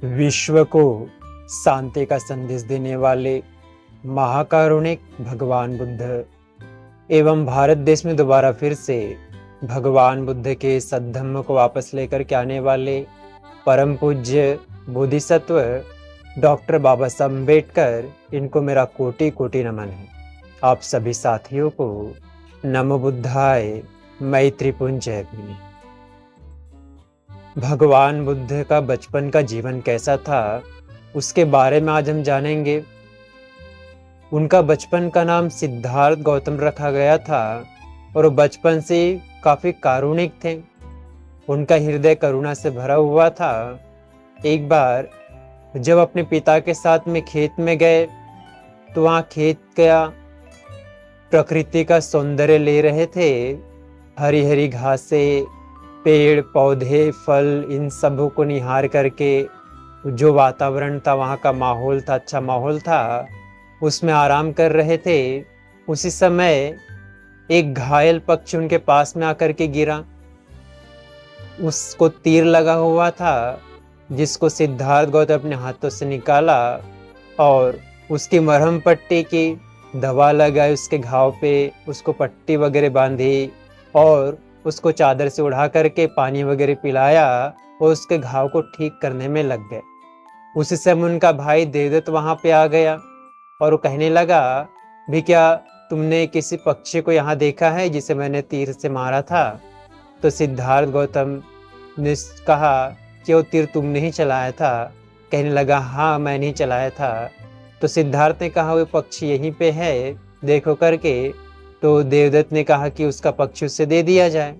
विश्व को शांति का संदेश देने वाले महाकारुणिक भगवान बुद्ध एवं भारत देश में दोबारा फिर से भगवान बुद्ध के सद्धम्म को वापस लेकर के आने वाले परम पूज्य बोधिसत्व डॉक्टर बाबा साहब अम्बेडकर, इनको मेरा कोटि कोटि नमन है। आप सभी साथियों को नमो बुद्धाय, मैत्री पुंज जय भीम। भगवान बुद्ध का बचपन का जीवन कैसा था, उसके बारे में आज हम जानेंगे। उनका बचपन का नाम सिद्धार्थ गौतम रखा गया था और वो बचपन से काफी कारुणिक थे। उनका हृदय करुणा से भरा हुआ था। एक बार जब अपने पिता के साथ में खेत में गए तो वहाँ खेत का प्रकृति का सौंदर्य ले रहे थे। हरी हरी घासें, पेड़ पौधे, फल, इन सबों को निहार करके जो वातावरण था, वहाँ का माहौल था, अच्छा माहौल था, उसमें आराम कर रहे थे। उसी समय एक घायल पक्षी उनके पास में आकर के गिरा। उसको तीर लगा हुआ था, जिसको सिद्धार्थ गौतम अपने हाथों से निकाला और उसकी मरहम पट्टी की, दवा लगाई उसके घाव पे, उसको पट्टी वगैरह बांधी और उसको चादर से उड़ा करके पानी वगैरह पिलाया और उसके घाव को ठीक करने में लग गए। उसी समय उनका भाई देवदत्त वहां पे आ गया और वो कहने लगा, भी क्या तुमने किसी पक्षी को यहाँ देखा है जिसे मैंने तीर से मारा था? तो सिद्धार्थ गौतम ने कहा कि वो तीर तुमने ही चलाया था। कहने लगा, हाँ मैंने ही चलाया था। तो सिद्धार्थ ने कहा, वो पक्षी यहीं पे है, देखो करके। तो देवदत्त ने कहा कि उसका पक्षी उससे दे दिया जाए।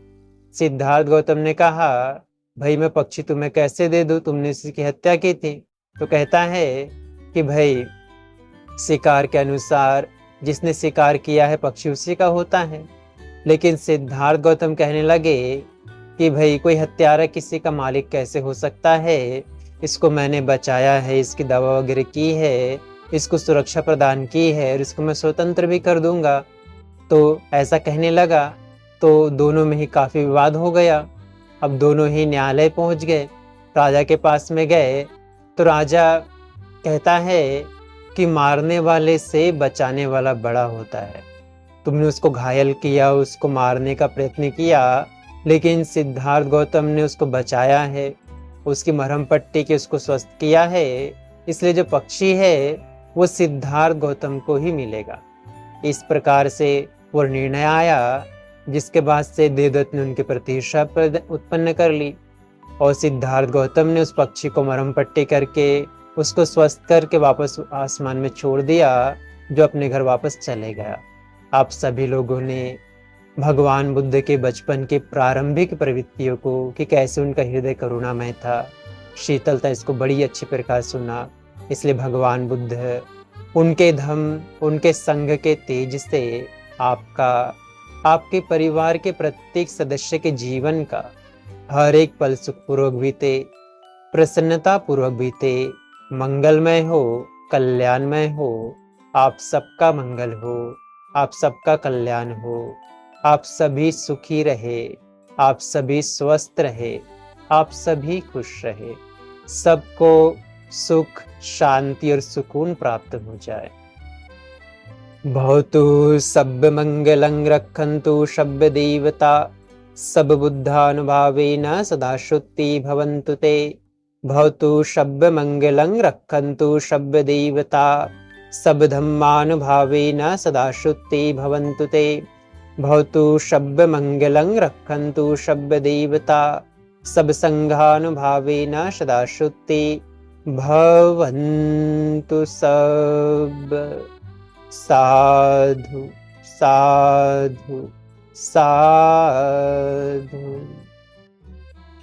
सिद्धार्थ गौतम ने कहा, भाई मैं पक्षी तुम्हें कैसे दे दूं, तुमने इसकी हत्या की थी। तो कहता है कि भाई शिकार के अनुसार जिसने शिकार किया है पक्षी उसी का होता है। लेकिन सिद्धार्थ गौतम कहने लगे कि भाई कोई हत्यारा किसी का मालिक कैसे हो सकता है? इसको मैंने बचाया है, इसकी दवा वगैरह की है, इसको सुरक्षा प्रदान की है और इसको मैं स्वतंत्र भी कर दूंगा। तो ऐसा कहने लगा तो दोनों में ही काफी विवाद हो गया। अब दोनों ही न्यायालय पहुंच गए, राजा के पास में गए। तो राजा कहता है कि मारने वाले से बचाने वाला बड़ा होता है। तुमने उसको घायल किया, उसको मारने का प्रयत्न किया, लेकिन सिद्धार्थ गौतम ने उसको बचाया है, उसकी मरहम पट्टी की, उसको स्वस्थ किया है। इसलिए जो पक्षी है वो सिद्धार्थ गौतम को ही मिलेगा। इस प्रकार से वो निर्णय आया, जिसके बाद से देवदत्त ने उनके प्रति श्रद्धा उत्पन्न कर ली और सिद्धार्थ गौतम ने उस पक्षी को मरहम पट्टी करके उसको स्वस्थ करके वापस आसमान में छोड़ दिया, जो अपने घर वापस चले गया। आप सभी लोगों ने भगवान बुद्ध के बचपन के प्रारंभिक प्रवृत्तियों को, कि कैसे उनका हृदय करुणामय था, शीतल था, इसको बड़ी अच्छी प्रकार सुना। इसलिए भगवान बुद्ध उनके धम्म, उनके संग के तेज से आपके परिवार के प्रत्येक सदस्य के जीवन का हर एक पल सुखपूर्वक बीते, प्रसन्नता पूर्वक बीते, मंगलमय हो, कल्याणमय हो। आप सबका मंगल हो, आप सबका कल्याण हो, आप सभी सुखी रहे, आप सभी स्वस्थ रहे, आप सभी खुश रहे, सबको सुख, शांति और सुकून प्राप्त हो जाए। भवतु सब मंगलं रक्षन्तु सब देवता, सब बुद्धानुभावेन सदा शुद्धि भवन्तु ते। भवतु सब मंगलं रक्षन्तु सब देवता, सब धम्मानुभावेन सदा शुद्धि भवन्तु ते। भवतु सब मंगलं रक्षन्तु सब देवता, सब संघानुभावेन सदा शुद्धि भवन्तु सब। साधु साधु साधु।